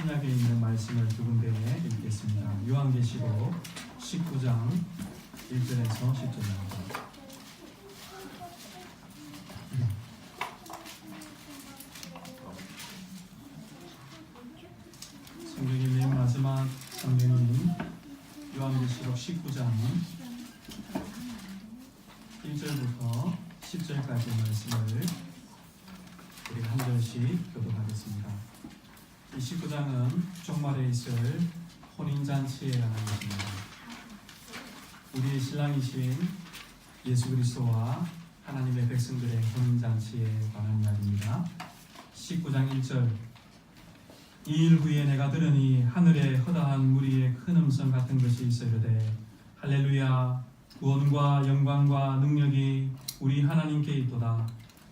신약에 있는 말씀을 두 군데 읽겠습니다. 요한계시록 19장 1절에서 10절입니다. 성경의 맨 마지막 성경인 요한계시록 19장 1절부터 10절까지의 말씀을 우리가 한 절씩 교독하겠습니다. 이 19장은 종말에 있을 혼인잔치에 관한 것입니다. 우리의 신랑이신 예수 그리스도와 하나님의 백성들의 혼인잔치에 관한 이야기입니다. 19장 1절 이 일 후에 내가 들으니 하늘에 허다한 무리의 큰 음성 같은 것이 있어 이르되 할렐루야 구원과 영광과 능력이 우리 하나님께 있도다.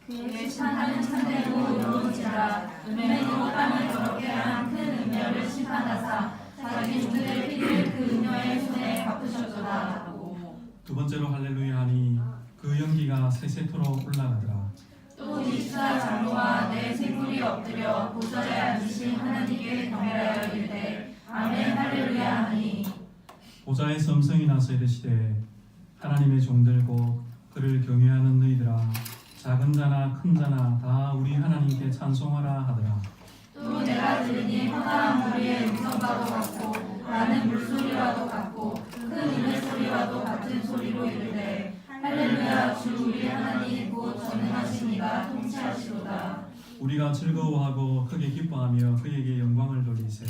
그의 심판은 참되고 의로운지라 은혜로 땅을 더럽게 한 큰 음녀를 심판하사 자기 종들의 피를 그 음녀의 손에 갚으셨도다 하고 두 번째로 할렐루야 하니 그 연기가 세세토록 올라가더라. 또 24장로와 내 생물이 엎드려 보좌에 앉으신 하나님께 경배하여 이르되 아멘 할렐루야 하니 보좌에서 음성이 나서 이르시되 하나님의 종들 곧 그를 경외하는 너희들아 작은 자나 큰 자나 다 우리 하나님께 찬송하라 하더라. 또 내가 들으니 허다한 무리의 음성과도 같고 많은 물소리와도 같고 큰 우레소리와도 같은 소리로 이르되 할렐루야 주 우리 하나님 곧 전능하신 이가 통치하시도다. 우리가 즐거워하고 크게 기뻐하며 그에게 영광을 돌리세.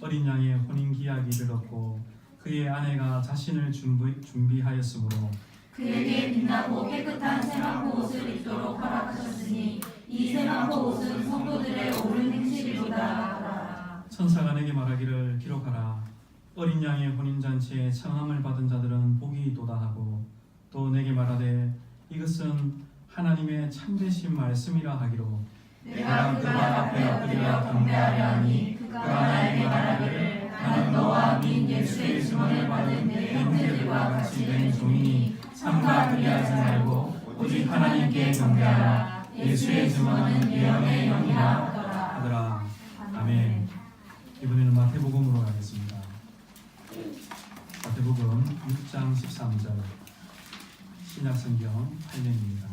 어린 양의 혼인 기약이 얻고 그의 아내가 자신을 준비하였으므로 그에게 빛나고 깨끗한 세마포 옷을 입도록 허락하셨으니 이 세마포 옷은 성도들의 옳은 행실이로다 하라. 천사가 내게 말하기를 기록하라. 어린 양의 혼인잔치에 청함을 받은 자들은 복이 있도다 하고 또 내게 말하되 이것은 하나님의 참되신 말씀이라 하기로 내가 그가 앞에 엎드려 경배하려 하니 그가 나에게 말하기를 나는 너와 민 예수의 증언을 받은 내 형제들과 같이 된 종이니 삼가 그리하지 말고 오직 하나님께 경배하라. 예수의 증언은 예언의 영이라 하더라. 아멘. 이번에는 마태복음으로 가겠습니다. 마태복음 6장 13절 신약성경 8년입니다.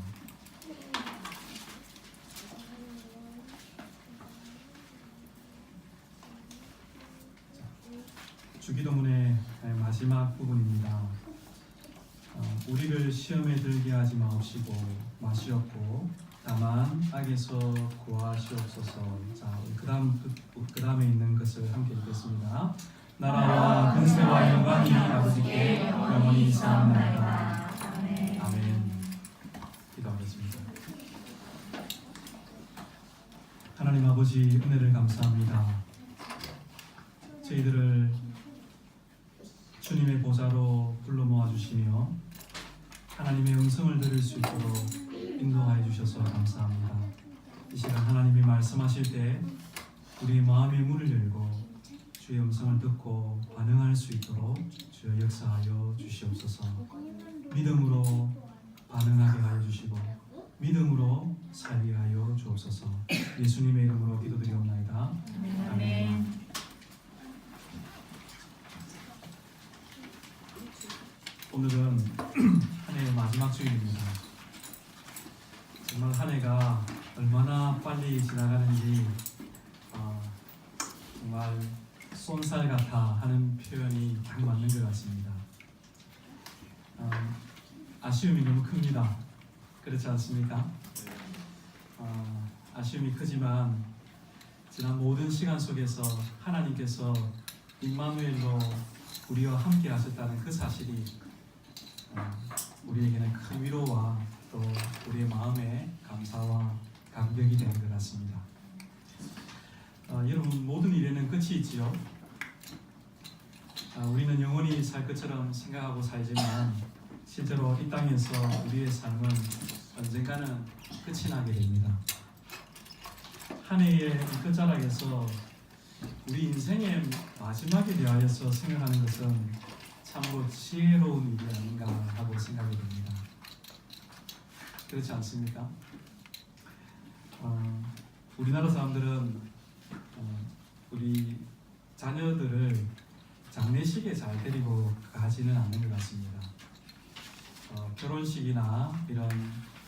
주기도문의 마지막 부분입니다. 우리를 시험에 들게 하지 마옵시고 마시옵고 다만 악에서 구하시옵소서. 자, 그 다음에 있는 것을 함께 읽겠습니다. 나라와 근세와 영광이 아버지께 영원히 있사옵나이다. 아멘. 기도하겠습니다. 하나님 아버지 은혜를 감사합니다. 저희들을 주님의 보좌로 불러 모아주시며 하나님의 음성을 들을 수 있도록 인도하여 주셔서 감사합니다. 이 시간 하나님이 말씀하실 때 우리의 마음의 문을 열고 주의 음성을 듣고 반응할 수 있도록 주여 역사하여 주시옵소서. 믿음으로 반응하게 하여 주시고 믿음으로 살게 하여 주옵소서. 예수님의 이름으로 기도드리옵나이다. 아멘. 오늘은 한 해의 마지막 주일입니다. 정말 한 해가 얼마나 빨리 지나가는지 정말 쏜살 같아 하는 표현이 딱 맞는 것 같습니다. 아쉬움이 너무 큽니다. 그렇지 않습니까? 아쉬움이 크지만 지난 모든 시간 속에서 하나님께서 임마누엘로 우리와 함께 하셨다는 그 사실이 우리에게는 큰 위로와 또 우리의 마음에 감사와 감격이 되는 것 같습니다. 여러분 모든 일에는 끝이 있지요. 우리는 영원히 살 것처럼 생각하고 살지만 실제로 이 땅에서 우리의 삶은 언젠가는 끝이 나게 됩니다. 한 해의 이 끝자락에서 우리 인생의 마지막에 대하여서 생각하는 것은 참으로 지혜로운 일이 아닌가 하고 생각이 됩니다. 그렇지 않습니까? 우리나라 사람들은 우리 자녀들을 장례식에 잘 데리고 가지는 않는 것 같습니다. 결혼식이나 이런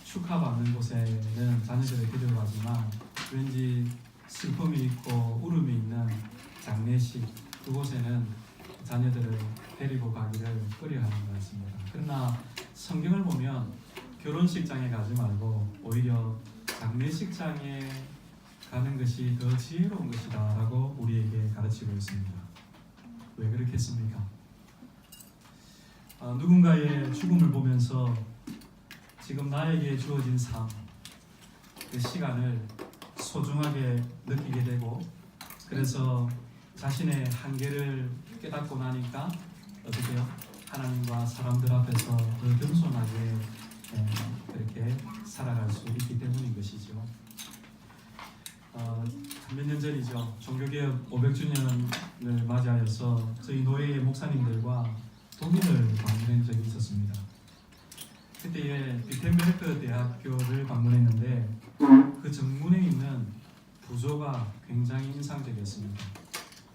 축하받는 곳에는 자녀들을 데려가지만 왠지 슬픔이 있고 울음이 있는 장례식 그곳에는 자녀들을 데리고 가기를 꺼려하는 것 같습니다. 그러나 성경을 보면 결혼식장에 가지 말고 오히려 장례식장에 가는 것이 더 지혜로운 것이다 라고 우리에게 가르치고 있습니다. 왜 그렇겠습니까? 누군가의 죽음을 보면서 지금 나에게 주어진 삶, 그 시간을 소중하게 느끼게 되고 그래서 자신의 한계를 깨닫고 나니까 어떻게요? 하나님과 사람들 앞에서 더 겸손하게 그렇게 살아갈 수 있기 때문인 것이죠. 몇 년 전이죠. 종교개혁 500주년을 맞이하여서 저희 노예의 목사님들과 독일을 방문한 적이 있었습니다. 그때에 비텐베르크 대학교를 방문했는데 그 정문에 있는 부조가 굉장히 인상적이었습니다.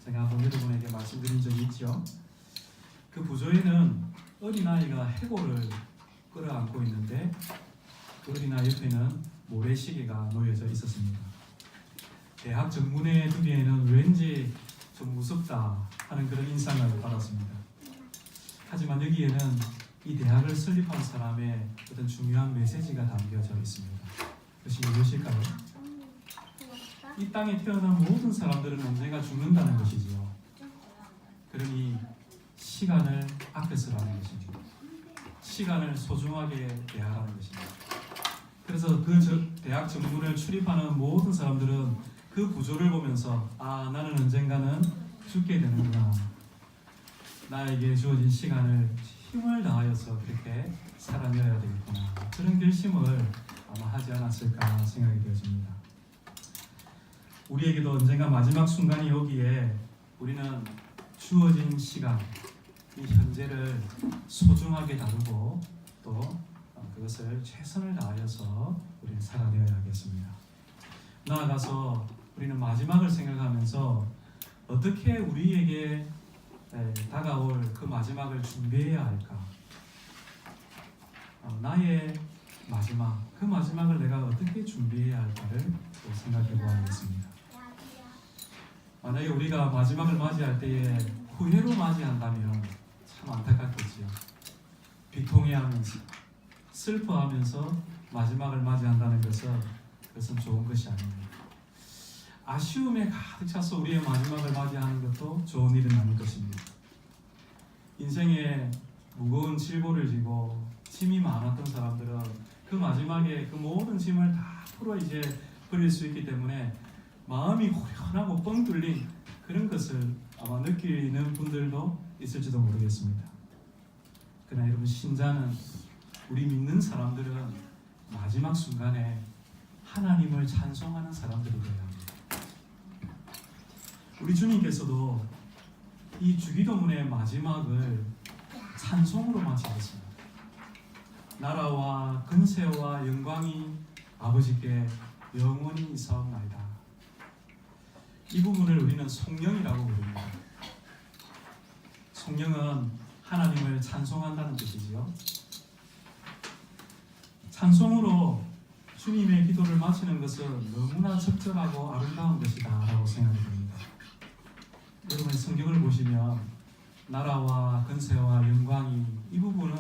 제가 한번 여러분에게 말씀드린 적이 있죠. 그 부조에는 어린아이가 해골을 끌어안고 있는데 그 어린아이 옆에는 모래시계가 놓여져 있었습니다. 대학 정문에 두기에는 왠지 좀 무섭다 하는 그런 인상을 받았습니다. 하지만 여기에는 이 대학을 설립한 사람의 어떤 중요한 메시지가 담겨져 있습니다. 그것이 무엇일까요? 이 땅에 태어난 모든 사람들은 언젠가 죽는다는 것이지요. 그러니 시간을 아껴 쓰라는 것이죠. 시간을 소중하게 대하라는 것입니다. 그래서 그 대학 정문을 출입하는 모든 사람들은 그 구조를 보면서 나는 언젠가는 죽게 되는구나. 나에게 주어진 시간을 힘을 다하여서 그렇게 살아내야 되겠구나. 그런 결심을 아마 하지 않았을까 생각이 되어집니다. 우리에게도 언젠가 마지막 순간이 오기에 우리는 주어진 시간, 이 현재를 소중하게 다루고 또 그것을 최선을 다하여서 우리는 살아내야 하겠습니다. 나아가서 우리는 마지막을 생각하면서 어떻게 우리에게 다가올 그 마지막을 준비해야 할까? 나의 마지막, 그 마지막을 내가 어떻게 준비해야 할까를 또 생각해 보아야겠습니다. 만약에 우리가 마지막을 맞이할 때에 후회로 맞이한다면 참 안타깝겠지요. 비통해하면서 슬퍼하면서 마지막을 맞이한다는 그것은 좋은 것이 아닙니다. 아쉬움에 가득 차서 우리의 마지막을 맞이하는 것도 좋은 일은 아닐 것입니다. 인생에 무거운 질보를 지고 짐이 많았던 사람들은 그 마지막에 그 모든 짐을 다 풀어 이제 버릴 수 있기 때문에 마음이 후련하고 뻥 뚫린 그런 것을 아마 느끼는 분들도 있을지도 모르겠습니다. 그러나 여러분, 신자는, 우리 믿는 사람들은 마지막 순간에 하나님을 찬송하는 사람들이 되어야 합니다. 우리 주님께서도 이 주기도문의 마지막을 찬송으로 마치셨습니다. 나라와 근세와 영광이 아버지께 영원히 있사옵나이다. 이 부분을 우리는 성령이라고 부릅니다. 성령은 하나님을 찬송한다는 뜻이지요. 찬송으로 주님의 기도를 마치는 것은 너무나 적절하고 아름다운 것이다 라고 생각이 듭니다. 여러분, 성경을 보시면 나라와 근세와 영광이, 이 부분은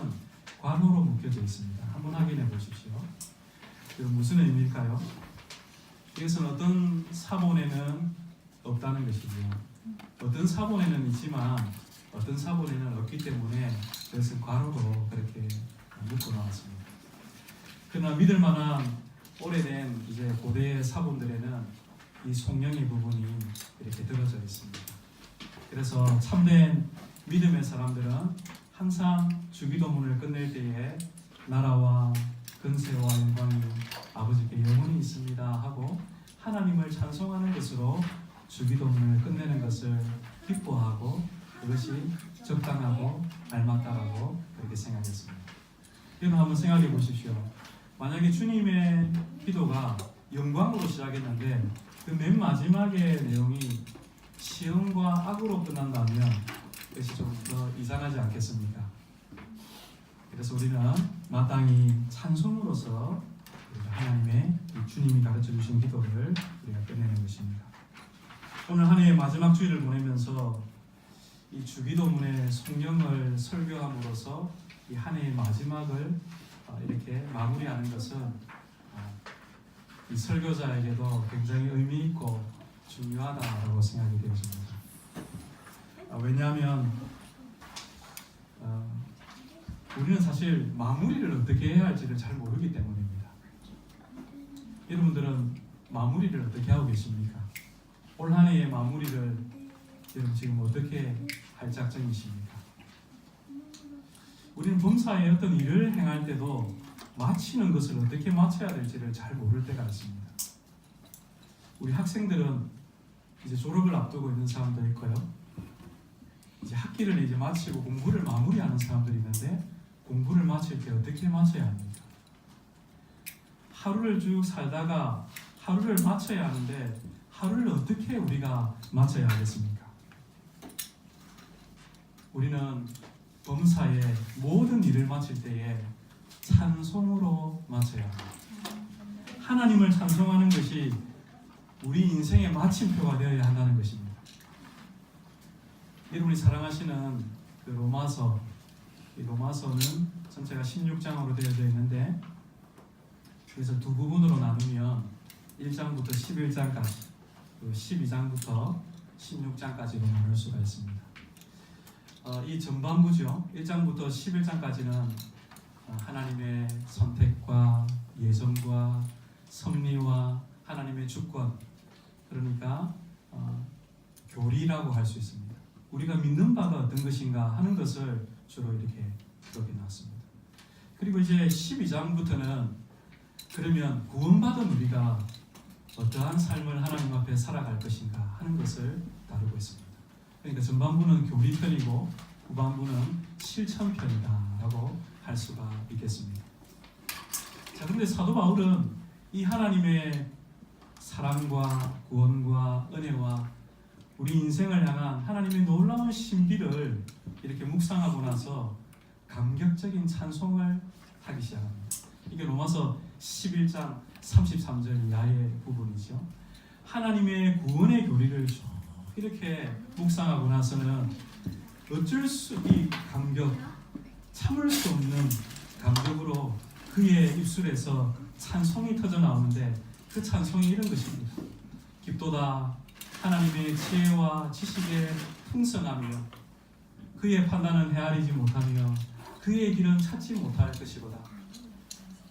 괄호로 묶여져 있습니다. 한번 확인해 보십시오. 이건 무슨 의미일까요? 이것은 어떤 사본에는 없다는 것이지요. 어떤 사본에는 있지만 어떤 사본에는 없기 때문에 그것을 괄호로 그렇게 묶어 나왔습니다. 그러나 믿을 만한 오래된 이제 고대의 사본들에는 이 성령의 부분이 이렇게 들어져 있습니다. 그래서 참된 믿음의 사람들은 항상 주기도문을 끝낼 때에 나라와 근세와 영광이 아버지께 영원히 있습니다 하고 하나님을 찬송하는 것으로 주기도문을 끝내는 것을 기뻐하고 그것이 적당하고 알맞다라고 그렇게 생각했습니다. 여러분, 한번 생각해 보십시오. 만약에 주님의 기도가 영광으로 시작했는데 그 맨 마지막의 내용이 시험과 악으로 끝난다면 그것이 좀 더 이상하지 않겠습니까? 그래서 우리는 마땅히 찬송으로서 하나님의 이 주님이 가르쳐 주신 기도를 우리가 끝내는 것입니다. 오늘 한 해의 마지막 주일을 보내면서 이 주기도문의 성령을 설교함으로써 이 한 해의 마지막을 이렇게 마무리하는 것은 이 설교자에게도 굉장히 의미 있고 중요하다고 생각이 되어집니다. 왜냐하면 우리는 사실 마무리를 어떻게 해야 할지를 잘 모르기 때문입니다. 여러분들은 마무리를 어떻게 하고 계십니까? 올 한 해의 마무리를 여러분 지금 어떻게 할 작정이십니까? 우리는 범사에 어떤 일을 행할 때도 마치는 것을 어떻게 마쳐야 될지를 잘 모를 때가 있습니다. 우리 학생들은 이제 졸업을 앞두고 있는 사람도 있고요. 이제 학기를 이제 마치고 공부를 마무리하는 사람들이 있는데 공부를 마칠 때 어떻게 마쳐야 합니까? 하루를 쭉 살다가 하루를 마쳐야 하는데 하루를 어떻게 우리가 마쳐야 하겠습니까? 우리는 범사의 모든 일을 마칠 때에 찬송으로 마쳐야 합니다. 하나님을 찬송하는 것이 우리 인생의 마침표가 되어야 한다는 것입니다. 여러분이 사랑하시는 그 로마서, 이 로마서는 전체가 16장으로 되어져 있는데 그래서 두 부분으로 나누면 1장부터 11장까지, 12장부터 16장까지로 나눌 수가 있습니다. 이 전반부죠. 1장부터 11장까지는 하나님의 선택과 예정과 섭리와 하나님의 주권, 그러니까 교리라고 할 수 있습니다. 우리가 믿는 바가 어떤 것인가 하는 것을 주로 이렇게 기록해 놨습니다. 그리고 이제 12장부터는 그러면 구원받은 우리가 어떠한 삶을 하나님 앞에 살아갈 것인가 하는 것을 다루고 있습니다. 그러니까 전반부는 교리편이고 후반부는 실천편이다라고 할 수가 있겠습니다. 자, 그런데 사도 바울은 이 하나님의 사랑과 구원과 은혜와 우리 인생을 향한 하나님의 놀라운 신비를 이렇게 묵상하고 나서 감격적인 찬송을 하기 시작합니다. 이게 로마서 11장 33절 이하의 부분이죠. 하나님의 구원의 교리를 이렇게 묵상하고 나서는 어쩔 수 이 감격, 참을 수 없는 감격으로 그의 입술에서 찬송이 터져 나오는데 그 찬송이 이런 것입니다. 깊도다 하나님의 지혜와 지식의 풍성하며 그의 판단은 헤아리지 못하며 그의 길은 찾지 못할 것이로다.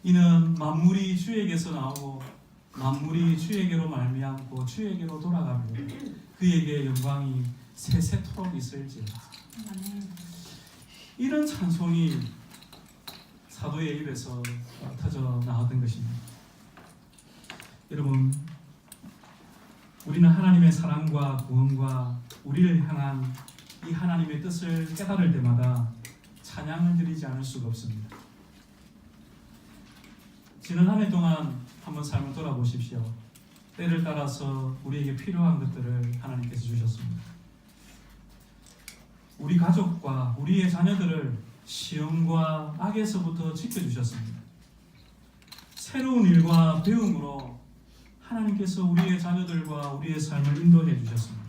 이는 만물이 주에게서 나오고 만물이 주에게로 말미암고 주에게로 돌아가며 그에게 영광이 세세토록 있을지어다. 이런 찬송이 사도의 입에서 터져 나왔던 것입니다. 여러분, 우리는 하나님의 사랑과 구원과 우리를 향한 이 하나님의 뜻을 깨달을 때마다 찬양을 드리지 않을 수가 없습니다. 지난 한 해 동안 한번 삶을 돌아보십시오. 때를 따라서 우리에게 필요한 것들을 하나님께서 주셨습니다. 우리 가족과 우리의 자녀들을 시험과 악에서부터 지켜주셨습니다. 새로운 일과 배움으로 하나님께서 우리의 자녀들과 우리의 삶을 인도해 주셨습니다.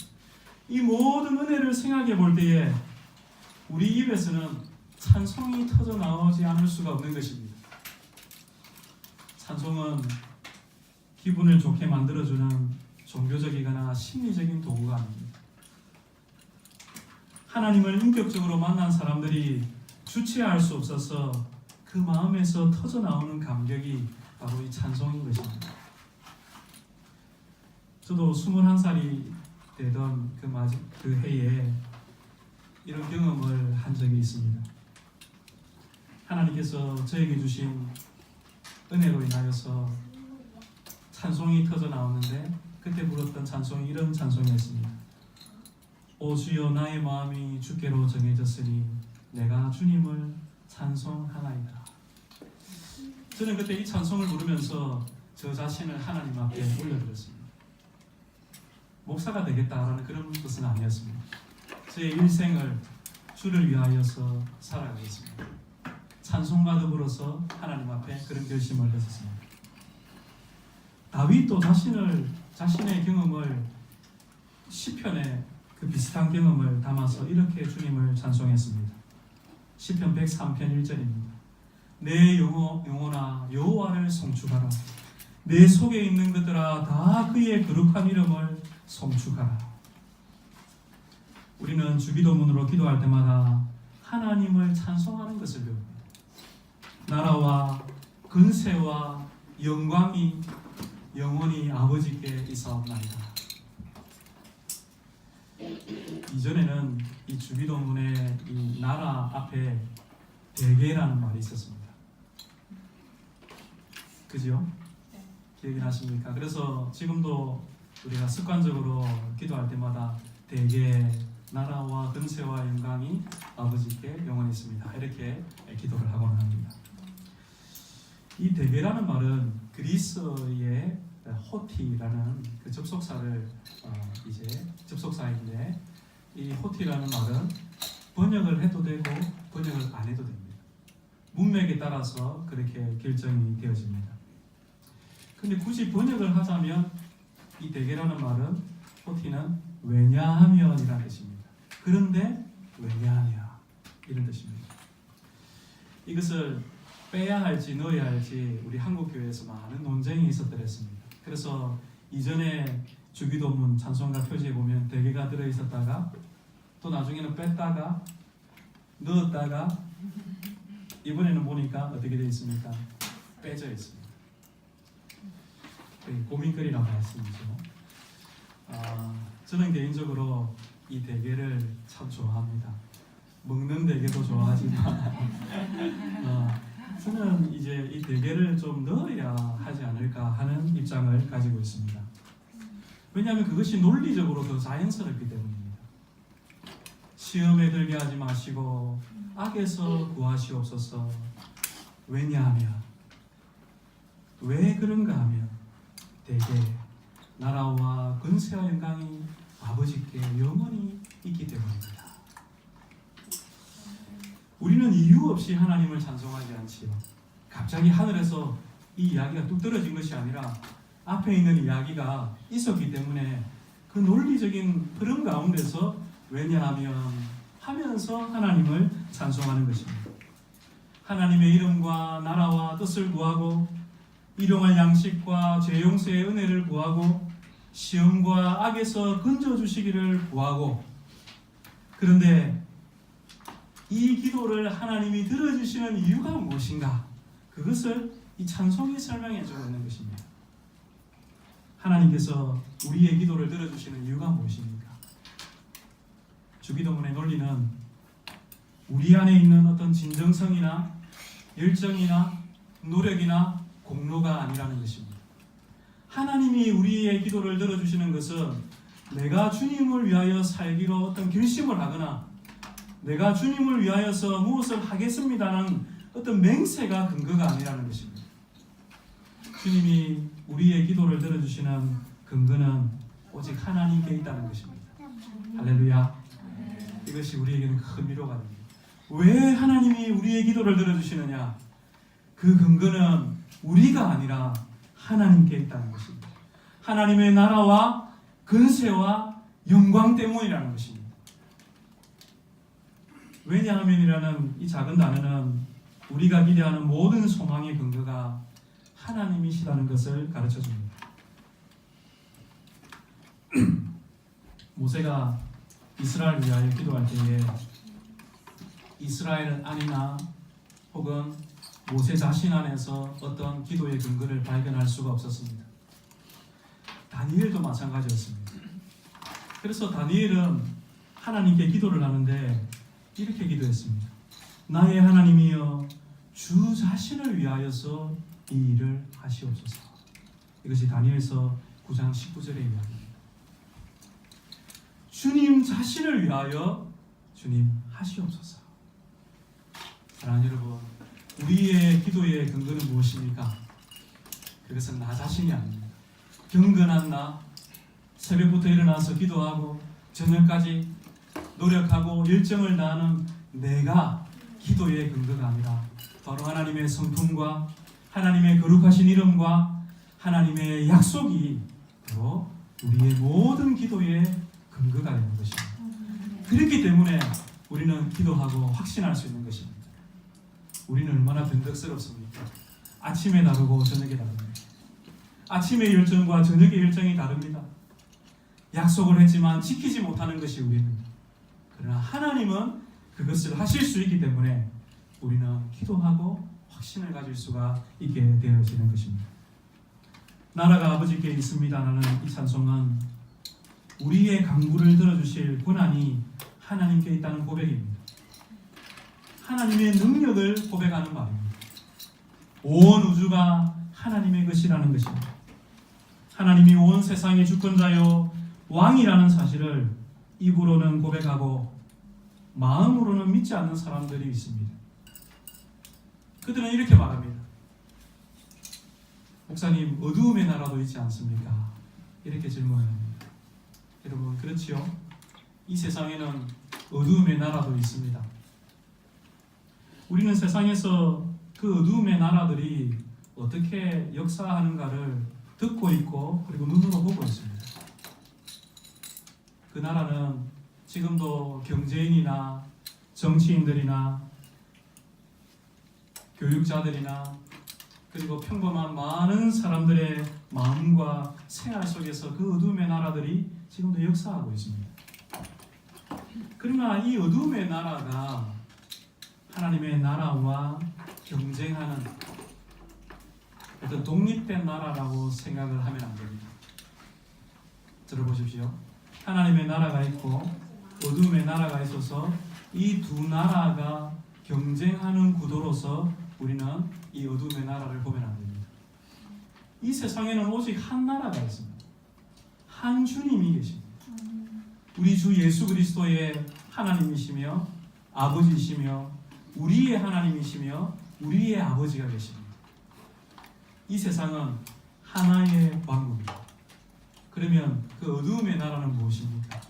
이 모든 은혜를 생각해 볼 때에 우리 입에서는 찬송이 터져 나오지 않을 수가 없는 것입니다. 찬송은 기분을 좋게 만들어주는 종교적이거나 심리적인 도구가 아닙니다. 하나님을 인격적으로 만난 사람들이 주체할 수 없어서 그 마음에서 터져 나오는 감격이 바로 이 찬송인 것입니다. 저도 21살이 되던 그 해에 이런 경험을 한 적이 있습니다. 하나님께서 저에게 주신 은혜로 인하여서 찬송이 터져 나오는데 그때 불렀던 찬송이 이런 찬송이었습니다. 오 주여 나의 마음이 주께로 정해졌으니 내가 주님을 찬송하나이다. 저는 그때 이 찬송을 부르면서 저 자신을 하나님 앞에 올려드렸습니다. 목사가 되겠다라는 그런 것은 결정했습니다. 제 일생을 주를 위하여서 살아가겠습니다. 찬송과 더불어서 하나님 앞에 그런 결심을 했었습니다. 다윗도 자신의 경험을 시편에 그 비슷한 경험을 담아서 이렇게 주님을 찬송했습니다. 시편 103편 1절입니다. 내 영혼아 여호와를 송축하라. 내 속에 있는 것들아 다 그의 거룩한 이름을 송축하라. 우리는 주기도문으로 기도할 때마다 하나님을 찬송하는 것을 배웁니다. 나라와 근세와 영광이 영원히 아버지께 있사옵나이다. 이전에는 이 주기도문에 이 나라 앞에 대계라는 말이 있었습니다. 그죠? 기억이 나십니까? 그래서 지금도 우리가 습관적으로 기도할 때마다 대계 나라와 근세와 영광이 아버지께 영원히 있습니다. 이렇게 기도를 하고는 합니다. 이 대계라는 말은 그리스의 호티라는 그 접속사를 이제 접속사인데 이 호티라는 말은 번역을 해도 되고 번역을 안 해도 됩니다. 문맥에 따라서 그렇게 결정이 되어집니다. 근데 굳이 번역을 하자면 이 대계라는 말은 호티는 왜냐하면이라는 뜻입니다. 그런데 왜냐하냐 이런 뜻입니다. 이것을 빼야 할지 넣어야 할지 우리 한국교회에서 많은 논쟁이 있었더랬습니다. 그래서 이전에 주기도문 찬송가 표지에 보면 대개가 들어있었다가 또 나중에는 뺐다가 넣었다가 이번에는 보니까 어떻게 되어 있습니까? 빼져 있습니다. 고민거리란 말씀이죠. 저는 개인적으로 이 대게를 참 좋아합니다. 먹는 대게도 좋아하지만 저는 이제 이 대게를 좀 넣어야 하지 않을까 하는 입장을 가지고 있습니다. 왜냐하면 그것이 논리적으로 더 자연스럽기 때문입니다. 시험에 들게 하지 마시고 악에서 구하시옵소서. 왜냐하면 왜 그런가 하면 대개 나라와 근세와 영광이 아버지께 영원히 있기 때문입니다. 우리는 이유 없이 하나님을 찬송하지 않지요. 갑자기 하늘에서 이 이야기가 뚝 떨어진 것이 아니라 앞에 있는 이야기가 있었기 때문에 그 논리적인 흐름 가운데서 왜냐하면 하면서 하나님을 찬송하는 것입니다. 하나님의 이름과 나라와 뜻을 구하고 일용할 양식과 죄 용서의 은혜를 구하고 시험과 악에서 건져주시기를 구하고, 그런데 이 기도를 하나님이 들어주시는 이유가 무엇인가? 그것을 이 찬송이 설명해 주고 있는 것입니다. 하나님께서 우리의 기도를 들어주시는 이유가 무엇입니까? 주기도문의 논리는 우리 안에 있는 어떤 진정성이나 열정이나 노력이나 공로가 아니라는 것입니다. 하나님이 우리의 기도를 들어주시는 것은 내가 주님을 위하여 살기로 어떤 결심을 하거나 내가 주님을 위하여서 무엇을 하겠습니다는 어떤 맹세가 근거가 아니라는 것입니다. 주님이 우리의 기도를 들어주시는 근거는 오직 하나님께 있다는 것입니다. 할렐루야. 이것이 우리에게는 큰 위로가 됩니다. 왜 하나님이 우리의 기도를 들어주시느냐? 그 근거는 우리가 아니라 하나님께 있다는 것입니다. 하나님의 나라와 근세와 영광 때문이라는 것입니다. 왜냐하면이라는 이 작은 단어는 우리가 기대하는 모든 소망의 근거가 하나님이시라는 것을 가르쳐줍니다. 모세가 이스라엘을 위하여 기도할 때에 이스라엘 안이나 혹은 모세 자신 안에서 어떤 기도의 근거를 발견할 수가 없었습니다. 다니엘도 마찬가지였습니다. 그래서 다니엘은 하나님께 기도를 하는데 이렇게 기도했습니다. 나의 하나님이여, 주 자신을 위하여서 이 일을 하시옵소서. 이것이 다니엘서 9장 19절의 이야기입니다. 주님 자신을 위하여 주님 하시옵소서. 사랑하는 여러분, 우리의 기도의 근거는 무엇입니까? 그것은 나 자신이 아닙니다. 경건한 나, 새벽부터 일어나서 기도하고 저녁까지 노력하고 열정을 다하는 내가 기도의 근거가 아니라 바로 하나님의 성품과 하나님의 거룩하신 이름과 하나님의 약속이 바로 우리의 모든 기도의 근거가 되는 것입니다. 그렇기 때문에 우리는 기도하고 확신할 수 있는 것입니다. 우리는 얼마나 변덕스럽습니까? 아침에 다르고 저녁에 다릅니다. 아침의 열정과 저녁의 열정이 다릅니다. 약속을 했지만 지키지 못하는 것이 우리입니다. 그러나 하나님은 그것을 하실 수 있기 때문에 우리는 기도하고 확신을 가질 수가 있게 되어지는 것입니다. 나라가 아버지께 있습니다라는 이 찬송은 우리의 간구를 들어주실 권한이 하나님께 있다는 고백입니다. 하나님의 능력을 고백하는 말입니다. 온 우주가 하나님의 것이라는 것입니다. 하나님이 온 세상의 주권자요 왕이라는 사실을 입으로는 고백하고 마음으로는 믿지 않는 사람들이 있습니다. 그들은 이렇게 말합니다. 목사님, 어두움의 나라도 있지 않습니까? 이렇게 질문합니다. 여러분, 그렇지요? 이 세상에는 어두움의 나라도 있습니다. 우리는 세상에서 그 어두움의 나라들이 어떻게 역사하는가를 듣고 있고 그리고 눈으로 보고 있습니다. 그 나라는 지금도 경제인이나 정치인들이나 교육자들이나 그리고 평범한 많은 사람들의 마음과 생활 속에서 그 어둠의 나라들이 지금도 역사하고 있습니다. 그러나 이 어둠의 나라가 하나님의 나라와 경쟁하는 어떤 독립된 나라라고 생각을 하면 안 됩니다. 들어보십시오. 하나님의 나라가 있고 어둠의 나라가 있어서 이 두 나라가 경쟁하는 구도로서 우리는 이 어둠의 나라를 보면 안 됩니다. 이 세상에는 오직 한 나라가 있습니다. 한 주님이 계십니다. 우리 주 예수 그리스도의 하나님이시며 아버지이시며 우리의 하나님이시며 우리의 아버지가 계십니다. 이 세상은 하나의 왕국입니다. 그러면 그 어두움의 나라는 무엇입니까?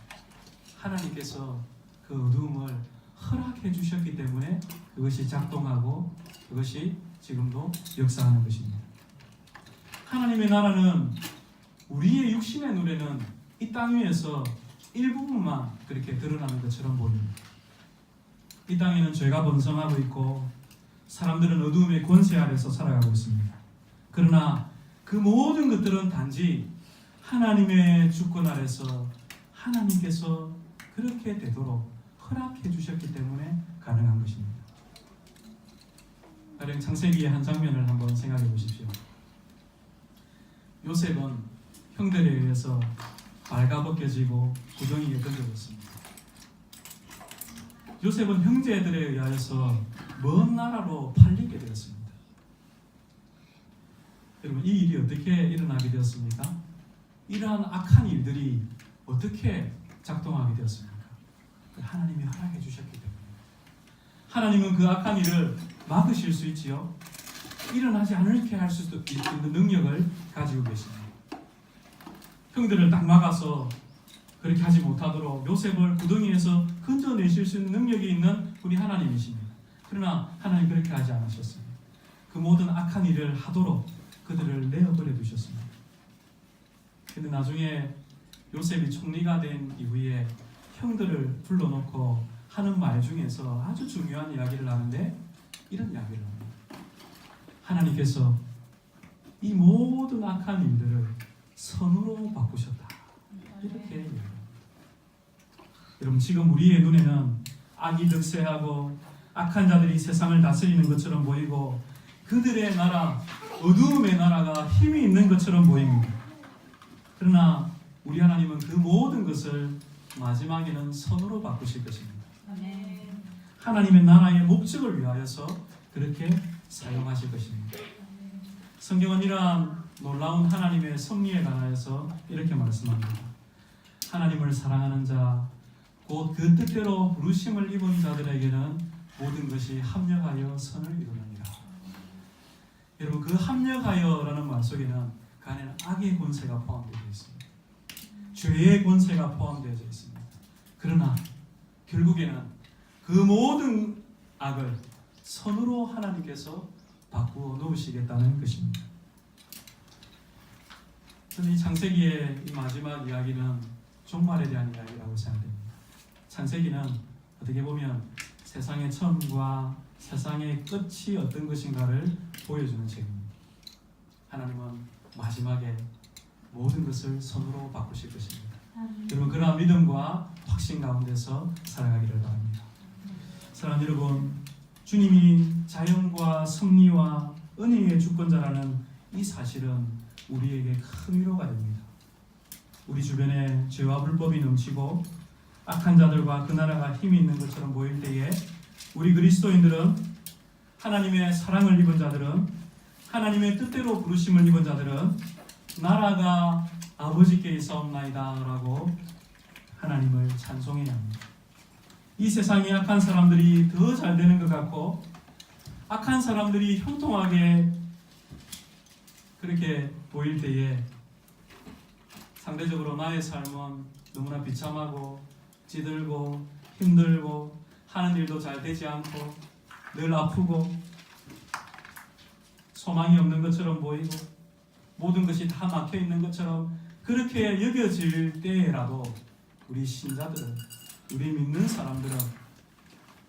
하나님께서 그 어두움을 허락해 주셨기 때문에 그것이 작동하고 그것이 지금도 역사하는 것입니다. 하나님의 나라는 우리의 육신의 눈에는 이 땅 위에서 일부분만 그렇게 드러나는 것처럼 보입니다. 이 땅에는 죄가 번성하고 있고 사람들은 어두움의 권세 아래서 살아가고 있습니다. 그러나 그 모든 것들은 단지 하나님의 주권 아래서 하나님께서 그렇게 되도록 허락해 주셨기 때문에 가능한 것입니다. 가령 창세기의 한 장면을 한번 생각해 보십시오. 요셉은 형들에 의해서 발가벗겨지고 구덩이에 던져졌습니다. 요셉은 형제들에 의하여서 먼 나라로 팔리게 되었습니다. 여러분, 이 일이 어떻게 일어나게 되었습니까? 이러한 악한 일들이 어떻게 작동하게 되었습니까? 하나님이 허락해 주셨기 때문에. 하나님은 그 악한 일을 막으실 수 있지요. 일어나지 않게 할 수도 있는 능력을 가지고 계십니다. 형들을 딱 막아서 그렇게 하지 못하도록 요셉을 구덩이에서 건져내실 수 있는 능력이 있는 우리 하나님이십니다. 그러나 하나님 그렇게 하지 않으셨습니다. 그 모든 악한 일을 하도록 그들을 내어버려 두셨습니다. 근데 나중에 요셉이 총리가 된 이후에 형들을 불러놓고 하는 말 중에서 아주 중요한 이야기를 하는데 이런 이야기를 합니다. 하나님께서 이 모든 악한 일들을 선으로 바꾸셨다. 이렇게 얘기합니다. 여러분, 지금 우리의 눈에는 악이 득세하고 악한 자들이 세상을 다스리는 것처럼 보이고 그들의 나라, 어두움의 나라가 힘이 있는 것처럼 보입니다. 그러나 우리 하나님은 그 모든 것을 마지막에는 선으로 바꾸실 것입니다. 하나님의 나라의 목적을 위하여서 그렇게 사용하실 것입니다. 성경은 이러한 놀라운 하나님의 섭리에 관하여서 이렇게 말씀합니다. 하나님을 사랑하는 자, 곧 그 뜻대로 부르심을 입은 자들에게는 모든 것이 합력하여 선을 이루느니라. 여러분, 그 합력하여라는 말 속에는 그 안에는 악의 권세가 포함되어 있습니다. 죄의 권세가 포함되어 있습니다. 그러나 결국에는 그 모든 악을 선으로 하나님께서 바꾸어 놓으시겠다는 것입니다. 저는 이 창세기의 이 마지막 이야기는 종말에 대한 이야기라고 생각됩니다. 창세기는 어떻게 보면 세상의 처음과 세상의 끝이 어떤 것인가를 보여주는 책입니다. 하나님은 마지막에 모든 것을 선으로 바꾸실 것입니다. 여러분, 그러한 믿음과 확신 가운데서 살아가기를 바랍니다. 사랑하는 여러분, 주님이 자연과 섭리와 은혜의 주권자라는 이 사실은 우리에게 큰 위로가 됩니다. 우리 주변에 죄와 불법이 넘치고 악한 자들과 그 나라가 힘이 있는 것처럼 보일 때에 우리 그리스도인들은, 하나님의 사랑을 입은 자들은, 하나님의 뜻대로 부르심을 입은 자들은 나라가 아버지께 있사옵나이다 라고 하나님을 찬송해야 합니다. 이 세상에 악한 사람들이 더 잘 되는 것 같고 악한 사람들이 형통하게 그렇게 보일 때에 상대적으로 나의 삶은 너무나 비참하고 찌들고 힘들고 하는 일도 잘 되지 않고 늘 아프고 소망이 없는 것처럼 보이고 모든 것이 다 막혀 있는 것처럼 그렇게 여겨질 때라도 우리 신자들은, 우리 믿는 사람들은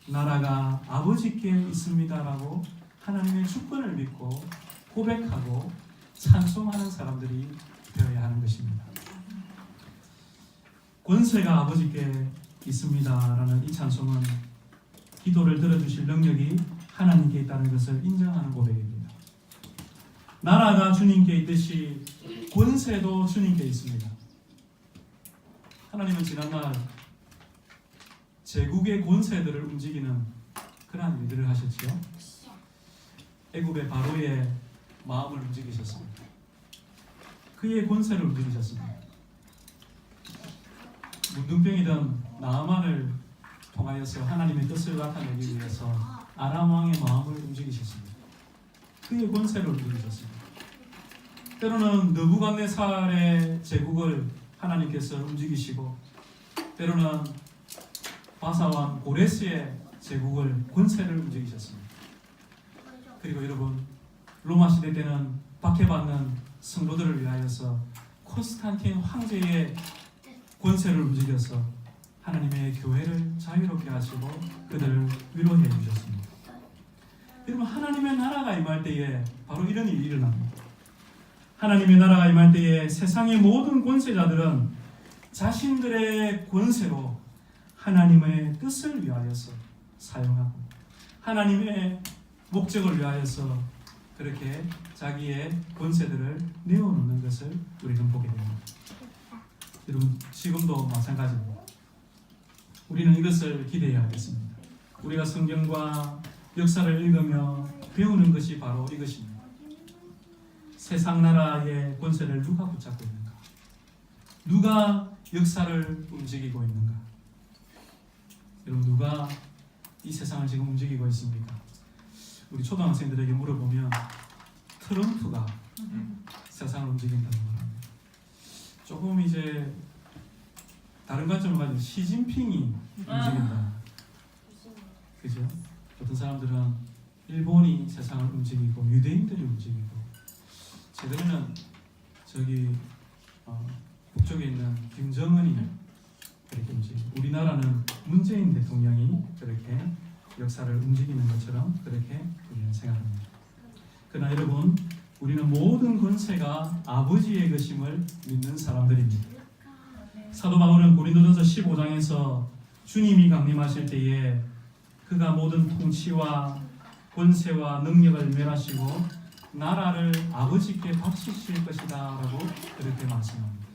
나라가 아버지께 있습니다라고 하나님의 주권을 믿고 고백하고 찬송하는 사람들이 되어야 하는 것입니다. 권세가 아버지께 있습니다라는 이 찬송은 기도를 들어주실 능력이 하나님께 있다는 것을 인정하는 고백입니다. 나라가 주님께 있듯이 권세도 주님께 있습니다. 하나님은 지난날 제국의 권세들을 움직이는 그러한 일들을 하셨지요. 애굽의 바로의 마음을 움직이셨습니다. 그의 권세를 움직이셨습니다. 문둥병이던 나아만을 통하여서 하나님의 뜻을 나타내기 위해서 아람 왕의 마음을 움직이셨습니다. 그의 권세를 움직이셨습니다. 때로는 느부갓네살의 제국을 하나님께서 움직이시고 때로는 바사왕 고레스의 제국을 권세를 움직이셨습니다. 그리고 여러분, 로마 시대 때는 박해받는 성도들을 위하여서 콘스탄틴 황제의 권세를 움직여서 하나님의 교회를 자유롭게 하시고 그들을 위로해 주셨습니다. 여러분, 하나님의 나라가 임할 때에 바로 이런 일이 일어납니다. 하나님의 나라가 임할 때에 세상의 모든 권세자들은 자신들의 권세로 하나님의 뜻을 위하여서 사용하고 하나님의 목적을 위하여서 그렇게 자기의 권세들을 내어놓는 것을 우리는 보게 됩니다. 여러분, 지금도 마찬가지입니다. 우리는 이것을 기대해야 하겠습니다. 우리가 성경과 역사를 읽으며 배우는 것이 바로 이것입니다. 세상 나라의 권세를 누가 붙잡고 있는가? 누가 역사를 움직이고 있는가? 여러분, 누가 이 세상을 지금 움직이고 있습니까? 우리 초등학생들에게 물어보면 트럼프가 세상을 움직인다고 말합니다. 조금 이제 다른 관점을 가지고 시진핑이 움직인다. 그죠? 어떤 사람들은 일본이 세상을 움직이고 유대인들이 움직이고 최근에는 저기 북쪽에 있는 김정은이 그렇게 움직이고 우리나라는 문재인 대통령이 그렇게 역사를 움직이는 것처럼 그렇게 우리는 생각합니다. 그러나 여러분, 우리는 모든 권세가 아버지의 것임을 믿는 사람들입니다. 사도 바울은 고린도전서 15장에서 주님이 강림하실 때에 그가 모든 통치와 권세와 능력을 멸하시고 나라를 아버지께 바치실 것이다 라고 그렇게 말씀합니다.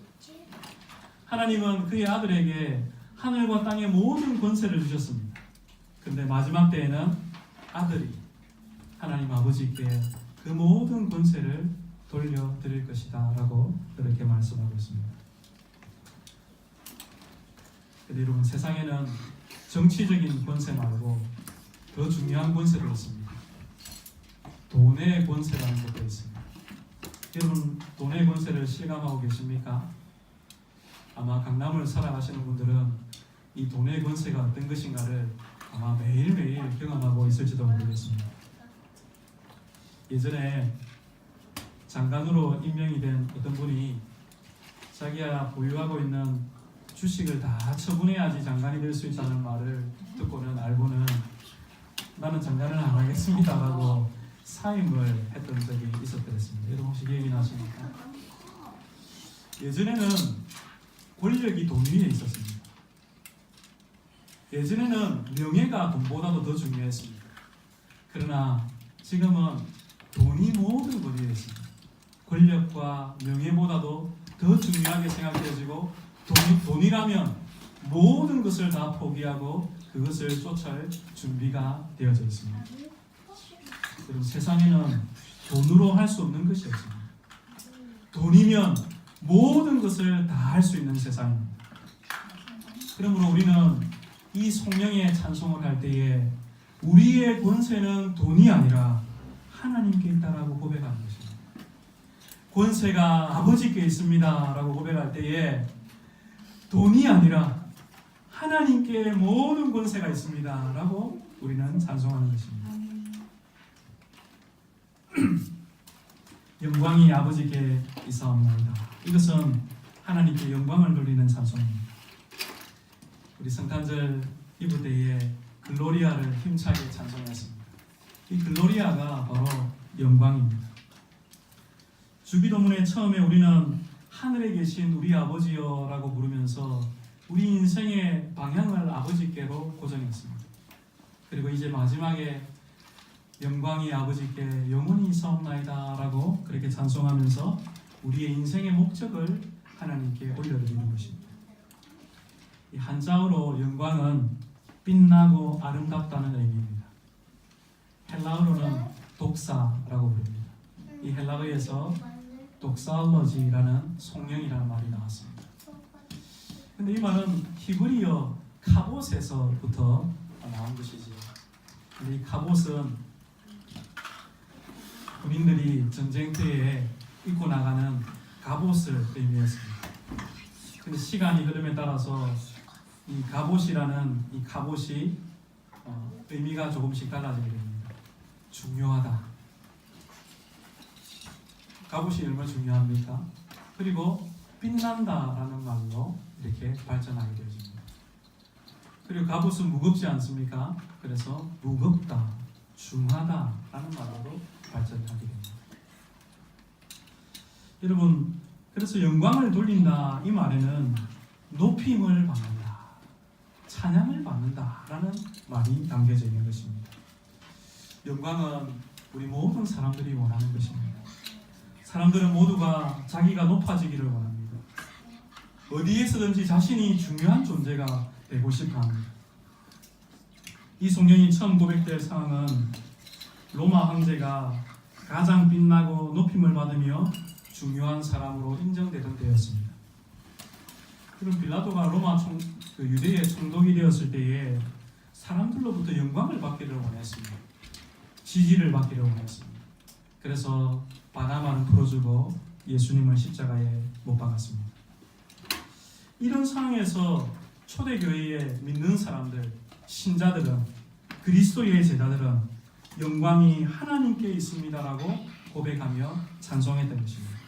하나님은 그의 아들에게 하늘과 땅의 모든 권세를 주셨습니다. 그런데 마지막 때에는 아들이 하나님 아버지께 그 모든 권세를 돌려드릴 것이다 라고 그렇게 말씀하고 있습니다. 그런데 여러분, 세상에는 정치적인 권세 말고 더 중요한 권세도 있습니다. 돈의 권세라는 것도 있습니다. 여러분, 돈의 권세를 실감하고 계십니까? 아마 강남을 살아가시는 분들은 이 돈의 권세가 어떤 것인가를 아마 매일매일 경험하고 있을지도 모르겠습니다. 예전에 장관으로 임명이 된 어떤 분이 자기가 보유하고 있는 주식을 다 처분해야지 장관이 될 수 있다는 말을 듣고는 알고는 나는 장관을 안 하겠습니다라고 사임을 했던 적이 있었더랬습니다. 여러분 혹시 기억이 나십니까? 예전에는 권력이 돈 위에 있었습니다. 예전에는 명예가 돈보다도 더 중요했습니다. 그러나 지금은 돈이 모든 것 위에 있습니다. 권력과 명예보다도 더 중요하게 생각되어지고 돈이라면 모든 것을 다 포기하고 그것을 쫓아올 준비가 되어져 있습니다. 그리고 세상에는 돈으로 할 수 없는 것이 없습니다. 돈이면 모든 것을 다 할 수 있는 세상입니다. 그러므로 우리는 이 성령의 찬송을 할 때에 우리의 권세는 돈이 아니라 하나님께 있다라고 고백하는 것입니다. 권세가 아버지께 있습니다라고 고백할 때에 돈이 아니라 하나님께 모든 권세가 있습니다라고 우리는 찬송하는 것입니다. 영광이 아버지께 있사옵나이다. 이것은 하나님께 영광을 돌리는 찬송입니다. 우리 성탄절 이브 때에 글로리아를 힘차게 찬송했습니다. 이 글로리아가 바로 영광입니다. 주기도문에 처음에 우리는 하늘에 계신 우리 아버지여라고 부르면서 우리 인생의 방향을 아버지께로 고정했습니다. 그리고 이제 마지막에 영광이 아버지께 영원히 있사옵나이다 라고 그렇게 찬송하면서 우리의 인생의 목적을 하나님께 올려드리는 것입니다. 이 한자어로 영광은 빛나고 아름답다는 의미입니다. 헬라어로는 독사라고 부릅니다. 이 헬라어에서 독살러지라는 성령이라는 말이 나왔습니다. 근데 이 말은 히브리어 카봇에서부터 나온 것이지. 근데 이 카봇은 군인들이 전쟁터에 입고 나가는 갑옷을 의미했습니다. 근데 시간이 흐름에 따라서 이 갑옷이라는 이 갑옷이 의미가 조금씩 달라지게 됩니다. 중요하다. 갑옷이 얼마나 중요합니까? 그리고 빛난다라는 말로 이렇게 발전하게 되어집니다. 그리고 갑옷은 무겁지 않습니까? 그래서 무겁다, 중하다라는 말로 발전하게 됩니다. 여러분, 그래서 영광을 돌린다 이 말에는 높임을 받는다, 찬양을 받는다라는 말이 담겨져 있는 것입니다. 영광은 우리 모든 사람들이 원하는 것입니다. 사람들은 모두가 자기가 높아지기를 원합니다. 어디에서든지 자신이 중요한 존재가 되고 싶어합니다. 이 성령이 처음 고백될 상황은 로마 황제가 가장 빛나고 높임을 받으며 중요한 사람으로 인정되던 때였습니다. 그럼 빌라도가 로마 유대의 총독이 되었을 때에 사람들로부터 영광을 받기를 원했습니다. 지지를 받기를 원했습니다. 그래서 바나바는 풀어주고 예수님을 십자가에 못 박았습니다. 이런 상황에서 초대교회에 믿는 사람들, 신자들은, 그리스도의 제자들은 영광이 하나님께 있습니다라고 고백하며 찬송했던 것입니다.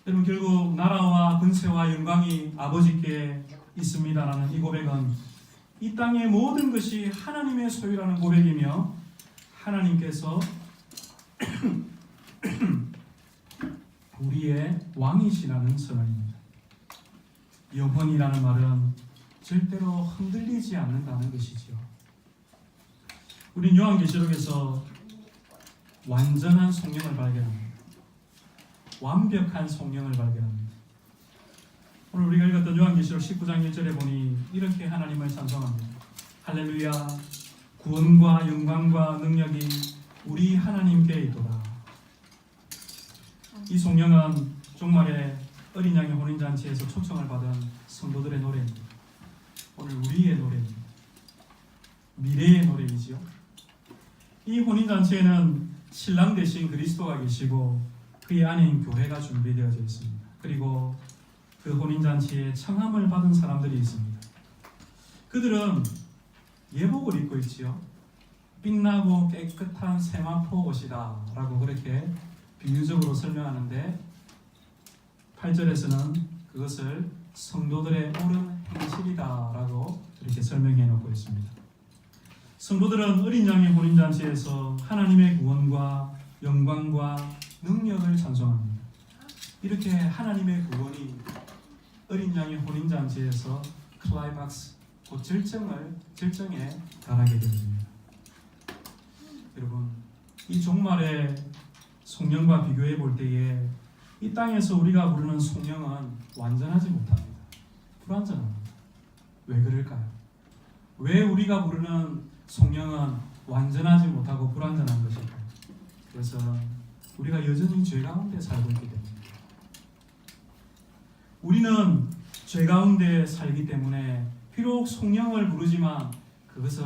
여러분, 결국 나라와 권세와 영광이 아버지께 있습니다라는 이 고백은 이 땅의 모든 것이 하나님의 소유라는 고백이며 하나님께서 우리의 왕이시라는 선언입니다. 영원이라는 말은 절대로 흔들리지 않는다는 것이지요. 우린 요한계시록에서 완전한 성령을 발견합니다. 완벽한 성령을 발견합니다. 오늘 우리가 읽었던 요한계시록 19장 1절에 보니 이렇게 하나님을 찬송합니다. 할렐루야, 구원과 영광과 능력이 우리 하나님께 있도다. 이 성령은 종말의 어린 양의 혼인잔치에서 초청을 받은 성도들의 노래입니다. 오늘 우리의 노래입니다. 미래의 노래이지요. 이 혼인잔치에는 신랑 대신 그리스도가 계시고 그의 아내인 교회가 준비되어져 있습니다. 그리고 그 혼인잔치에 청함을 받은 사람들이 있습니다. 그들은 예복을 입고 있지요. 빛나고 깨끗한 세마포 옷이다 라고 그렇게 비유적으로 설명하는데 8절에서는 그것을 성도들의 옳은 행실이다 라고 이렇게 설명해 놓고 있습니다. 성도들은 어린 양의 혼인잔치에서 하나님의 구원과 영광과 능력을 찬송합니다. 이렇게 하나님의 구원이 어린 양의 혼인잔치에서 클라이막스, 곧 절정에 달하게 됩니다. 여러분, 이 종말의 성령과 비교해 볼 때에 이 땅에서 우리가 부르는 성령은 완전하지 못합니다. 불완전합니다. 왜 그럴까요? 왜 우리가 부르는 성령은 완전하지 못하고 불완전한 것일까요? 그래서 우리가 여전히 죄 가운데 살고 있기 때문입니다. 우리는 죄 가운데 살기 때문에 비록 성령을 부르지만 그것은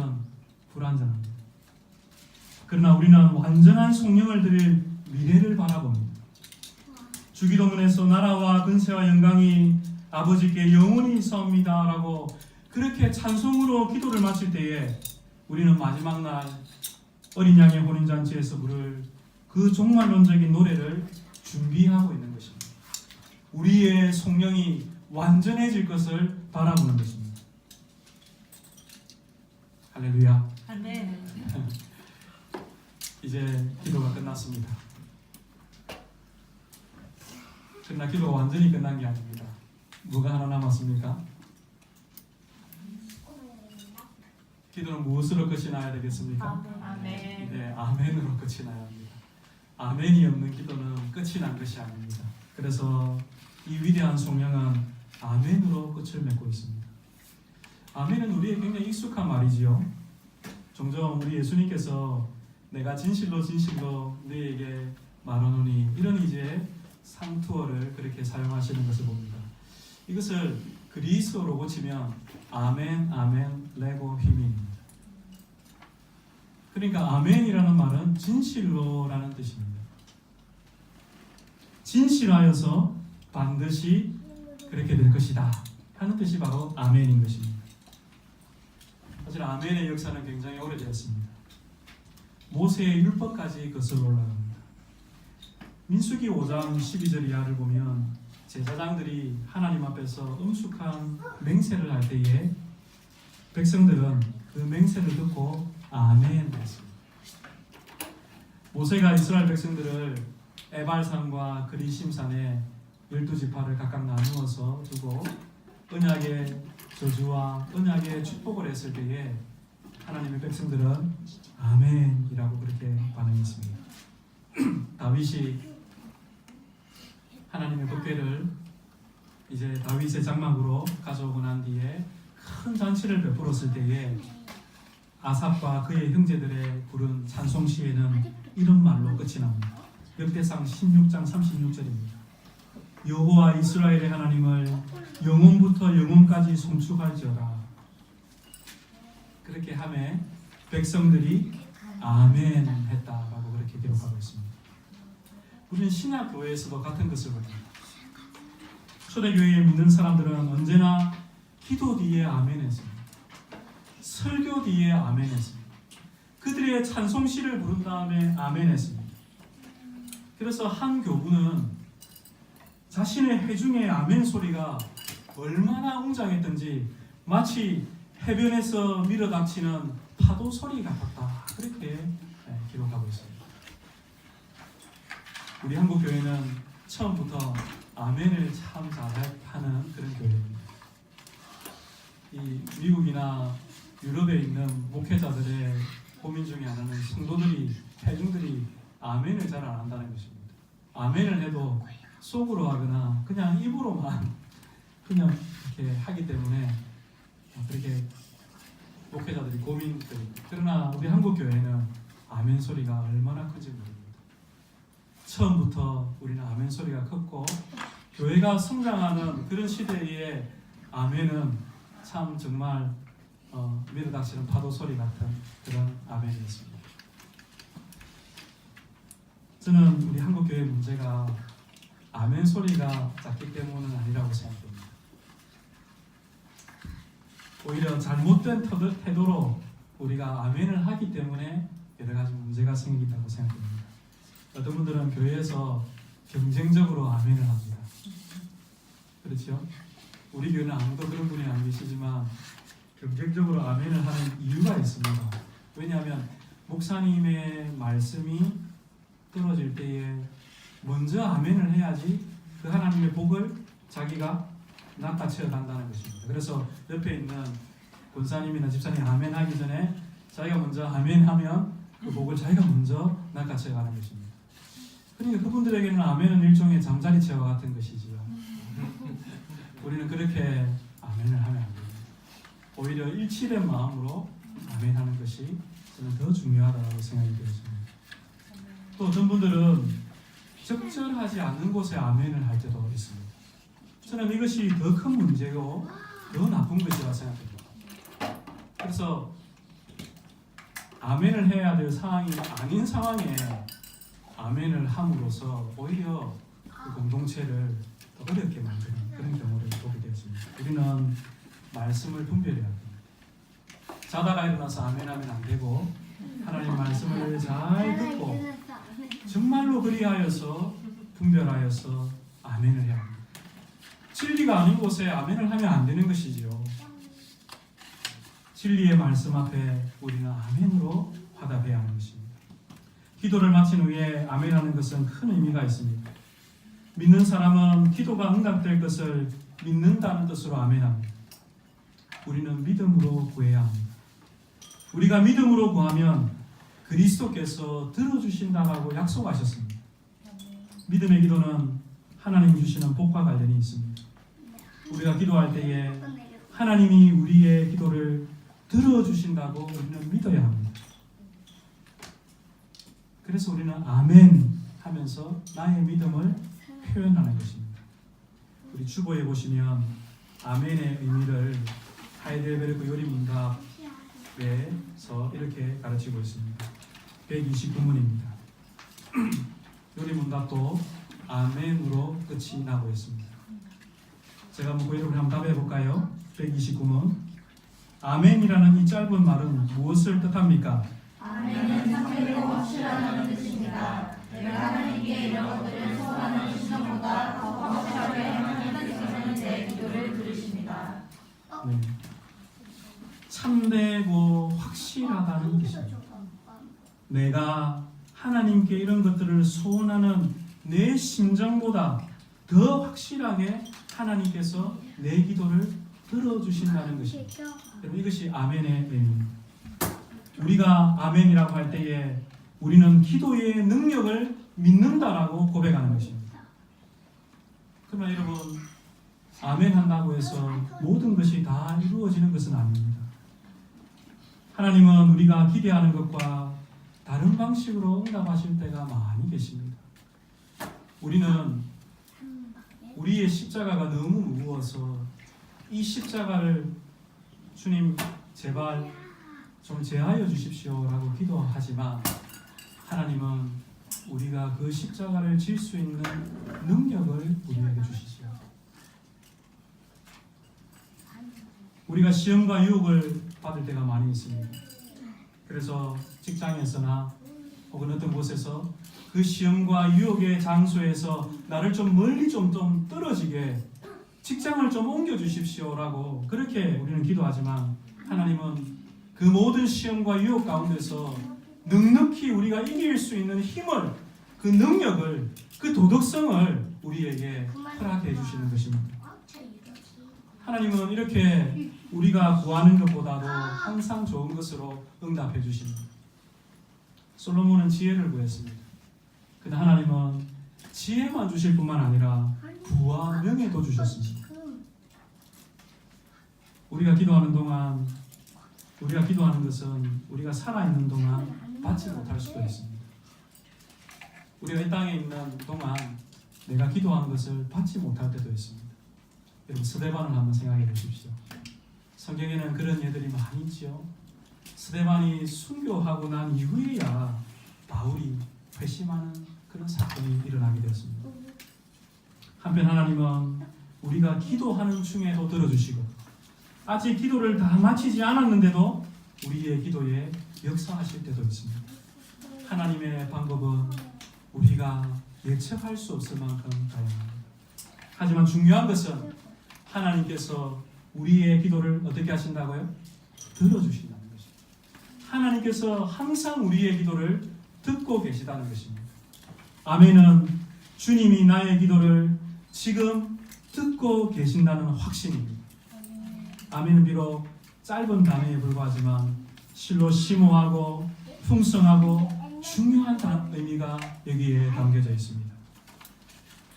불완전합니다. 그러나 우리는 완전한 성령을 드릴 미래를 바라봅니다. 주기도문에서 나라와 근세와 영광이 아버지께 영원히 있사옵니다 라고 그렇게 찬송으로 기도를 마칠 때에 우리는 마지막 날 어린 양의 혼인잔치에서 부를 그 종말론적인 노래를 준비하고 있는 것입니다. 우리의 성령이 완전해질 것을 바라보는 것입니다. 할렐루야. 아멘. 이제 기도가 끝났습니다. 그러나 기도가 완전히 끝난 게 아닙니다. 뭐가 하나 남았습니까? 기도는 무엇으로 끝이 나야 되겠습니까? 아멘. 네, 아멘으로 끝이 나야 합니다. 아멘이 없는 기도는 끝이 난 것이 아닙니다. 그래서 이 위대한 성령은 아멘으로 끝을 맺고 있습니다. 아멘은 우리에게 굉장히 익숙한 말이지요. 종종 우리 예수님께서 내가 진실로 진실로 너희에게 말하노니 이런 이제 상투어를 그렇게 사용하시는 것을 봅니다. 이것을 그리스어로 고치면 아멘, 아멘, 레고 히민입니다. 그러니까 아멘이라는 말은 진실로라는 뜻입니다. 진실하여서 반드시 그렇게 될 것이다 하는 뜻이 바로 아멘인 것입니다. 사실 아멘의 역사는 굉장히 오래되었습니다. 모세의 율법까지 거슬러 올라갑니다. 민수기 5장 12절 이하를 보면 제사장들이 하나님 앞에서 엄숙한 맹세를 할 때에 백성들은 그 맹세를 듣고 아멘 했습니다. 모세가 이스라엘 백성들을 에발산과 그리심산에 12지파를 각각 나누어서 두고 언약의 저주와 언약의 축복을 했을 때에 하나님의 백성들은 아멘이라고 그렇게 반응했습니다. 다윗이 하나님의 법궤를 이제 다윗의 장막으로 가져오고 난 뒤에 큰 잔치를 베풀었을 때에 아삽과 그의 형제들의 부른 찬송 시에는 이런 말로 끝이 납니다. 역대상 16장 36절입니다. 여호와 이스라엘의 하나님을 영원부터 영원까지 송축할지어다. 그렇게 하매 백성들이 아멘 했다라고 그렇게 기록하고 있습니다. 우리는 신약 교회에서도 같은 것을 봅니다. 초대교회에 믿는 사람들은 언제나 기도 뒤에 아멘 했습니다. 설교 뒤에 아멘 했습니다. 그들의 찬송시를 부른 다음에 아멘 했습니다. 그래서 한 교부는 자신의 회중의 아멘 소리가 얼마나 웅장했던지 마치 해변에서 밀어닥치는 파도 소리 같았다. 그렇게 기록하고 있습니다. 우리 한국 교회는 처음부터 아멘을 참 잘하는 그런 교회입니다. 이 미국이나 유럽에 있는 목회자들의 고민 중에 하나는 성도들이, 회중들이 아멘을 잘 안 한다는 것입니다. 아멘을 해도 속으로 하거나 그냥 입으로만 그냥 이렇게 하기 때문에 그렇게 목회자들이 고민들입니다. 그러나 우리 한국 교회는 아멘 소리가 얼마나 큰지 모릅니다. 처음부터 우리는 아멘 소리가 컸고 교회가 성장하는 그런 시대에 아멘은 참 정말 밀어닥치는 파도 소리 같은 그런 아멘이었습니다. 저는 우리 한국 교회 문제가 아멘 소리가 작기 때문은 아니라고 생각합니다. 오히려 잘못된 태도로 우리가 아멘을 하기 때문에 여러 가지 문제가 생긴다고 생각됩니다. 어떤 분들은 교회에서 경쟁적으로 아멘을 합니다. 그렇죠? 우리 교회는 아무도 그런 분이 안 계시지만 경쟁적으로 아멘을 하는 이유가 있습니다. 왜냐하면 목사님의 말씀이 떨어질 때에 먼저 아멘을 해야지 그 하나님의 복을 자기가 낚아채어 간다는 것입니다. 그래서 옆에 있는 권사님이나 집사님 아멘 하기 전에 자기가 먼저 아멘 하면 그 복을 자기가 먼저 낚아채어 가는 것입니다. 그러니까 그분들에게는 아멘은 일종의 잠자리채와 같은 것이지요. 우리는 그렇게 아멘을 하면 안 됩니다. 오히려 일치된 마음으로 아멘하는 것이 저는 더 중요하다고 생각이 되었습니다. 또 어떤 분들은 적절하지 않는 곳에 아멘을 할 때도 있습니다. 저는 이것이 더 큰 문제고 더 나쁜 것이라 생각합니다. 그래서 아멘을 해야 될 상황이 아닌 상황에 아멘을 함으로써 오히려 그 공동체를 더 어렵게 만드는 그런 경우를 보게 되었습니다. 우리는 말씀을 분별해야 됩니다. 자다가 일어나서 아멘하면 안 되고 하나님 말씀을 잘 듣고 정말로 그리하여서 분별하여서 아멘을 해야 합니다. 진리가 아닌 곳에 아멘을 하면 안 되는 것이지요. 진리의 말씀 앞에 우리는 아멘으로 화답해야 하는 것입니다. 기도를 마친 후에 아멘하는 것은 큰 의미가 있습니다. 믿는 사람은 기도가 응답될 것을 믿는다는 뜻으로 아멘합니다. 우리는 믿음으로 구해야 합니다. 우리가 믿음으로 구하면 그리스도께서 들어주신다라고 약속하셨습니다. 믿음의 기도는 하나님 주시는 복과 관련이 있습니다. 우리가 기도할 때에 하나님이 우리의 기도를 들어주신다고 우리는 믿어야 합니다. 그래서 우리는 아멘 하면서 나의 믿음을 표현하는 것입니다. 우리 주보에 보시면 아멘의 의미를 하이델베르크 요리문답에서 이렇게 가르치고 있습니다. 129문입니다. 요리문답도 아멘으로 끝이 나고 있습니다. 제가 한번 여러분 한번 답해 볼까요? 129문. 아멘이라는 이 짧은 말은 무엇을 뜻합니까? 아멘은 상대로 확실하다는 뜻입니다. 내가 하나님께 이런 것들을 소원하는 시선보다 더 확실하게 하나님께서는 내 기도를 들으십니다. 네. 참되고 확실하다는 뜻입니다. 내가 하나님께 이런 것들을 소원하는 내 심정보다 더 확실하게 하나님께서 내 기도를 들어주신다는 것입니다. 여러분, 이것이 아멘의 의미입니다. 우리가 아멘이라고 할 때에 우리는 기도의 능력을 믿는다라고 고백하는 것입니다. 그러나 여러분, 아멘 한다고 해서 모든 것이 다 이루어지는 것은 아닙니다. 하나님은 우리가 기대하는 것과 다른 방식으로 응답하실 때가 많이 계십니다. 우리는 우리의 십자가가 너무 무거워서 이 십자가를 주님 제발 좀 제하여 주십시오라고 기도하지만 하나님은 우리가 그 십자가를 질 수 있는 능력을 우리에게 주시지요. 우리가 시험과 유혹을 받을 때가 많이 있습니다. 그래서 직장에서나 혹은 어떤 곳에서 그 시험과 유혹의 장소에서 나를 좀 멀리 좀 떨어지게 직장을 좀 옮겨 주십시오라고 그렇게 우리는 기도하지만 하나님은 그 모든 시험과 유혹 가운데서 넉넉히 우리가 이길 수 있는 힘을, 그 능력을, 그 도덕성을 우리에게 허락해 주시는 것입니다. 하나님은 이렇게 우리가 구하는 것보다도 항상 좋은 것으로 응답해 주십니다. 솔로몬은 지혜를 구했습니다. 그러나 하나님은 지혜만 주실 뿐만 아니라 부와 명예도 주셨습니다. 우리가 기도하는 동안, 우리가 기도하는 것은 우리가 살아있는 동안 받지 못할 수도 있습니다. 우리가 이 땅에 있는 동안 내가 기도하는 것을 받지 못할 때도 있습니다. 여러분, 스데반을 한번 생각해 보십시오. 성경에는 그런 예들이 많이 있죠. 스데반이 순교하고 난 이후에야 바울이 회심하는 그런 사건이 일어나게 되었습니다. 한편 하나님은 우리가 기도하는 중에도 들어주시고 아직 기도를 다 마치지 않았는데도 우리의 기도에 역사하실 때도 있습니다. 하나님의 방법은 우리가 예측할 수 없을 만큼 다양합니다. 하지만 중요한 것은 하나님께서 우리의 기도를 어떻게 하신다고요? 들어주신다는 것입니다. 하나님께서 항상 우리의 기도를 듣고 계시다는 것입니다. 아멘은 주님이 나의 기도를 지금 듣고 계신다는 확신입니다. 아멘은 비록 짧은 단어에 불과하지만 실로 심오하고 풍성하고 중요한 의미가 여기에 담겨져 있습니다.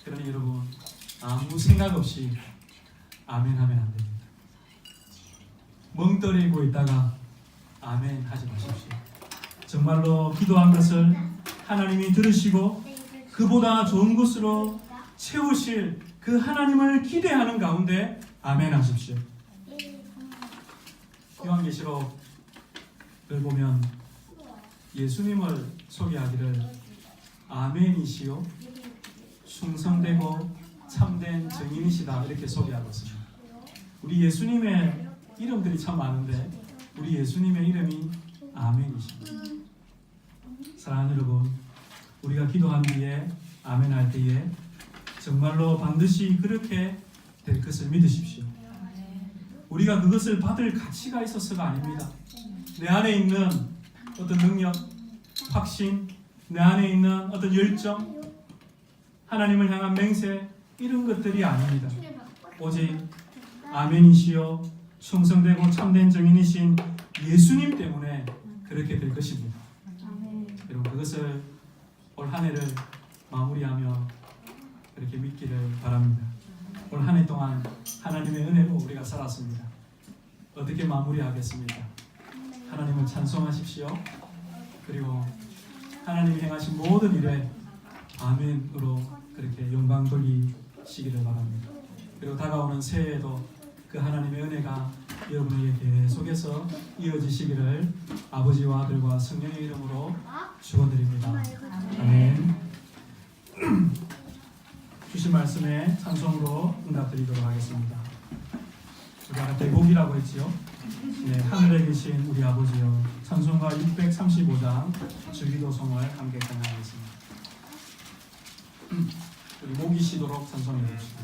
그러니 여러분 아무 생각 없이 아멘 하면 안 됩니다. 멍때리고 있다가 아멘 하지 마십시오. 정말로 기도한 것을 하나님이 들으시고 그보다 좋은 것으로 채우실 그 하나님을 기대하는 가운데 아멘 하십시오. 요한계시록을 보면 예수님을 소개하기를 아멘이시요 충성되고 참된 증인이시다 이렇게 소개하고 있습니다. 우리 예수님의 이름들이 참 많은데 우리 예수님의 이름이 아멘이십니다. 사랑하는 여러분, 우리가 기도한 뒤에 아멘할 때에 정말로 반드시 그렇게 될 것을 믿으십시오. 우리가 그것을 받을 가치가 있어서가 아닙니다. 내 안에 있는 어떤 능력, 확신, 내 안에 있는 어떤 열정, 하나님을 향한 맹세 이런 것들이 아닙니다. 오직 아멘이시요 충성되고 참된 증인이신 예수님 때문에 그렇게 될 것입니다. 여러분 그것을 올 한 해를 마무리하며 그렇게 믿기를 바랍니다. 올 한 해 동안 하나님의 은혜로 우리가 살았습니다. 어떻게 마무리하겠습니까? 하나님을 찬송하십시오. 그리고 하나님이 행하신 모든 일에 아멘으로 그렇게 영광 돌리시기를 바랍니다. 그리고 다가오는 새해에도 그 하나님의 은혜가 여러분에게 계속해서 이어지시기를 아버지와 아들과 성령의 이름으로 축원드립니다. 아멘. 주신 말씀에 찬송으로 응답드리도록 하겠습니다. 우리 아까 대복이라고 했지요. 네, 하늘에 계신 우리 아버지여, 찬송가 635장 주기도송을 함께 찬양하겠습니다. 우리 목이 쉬도록 찬송해 주십시오.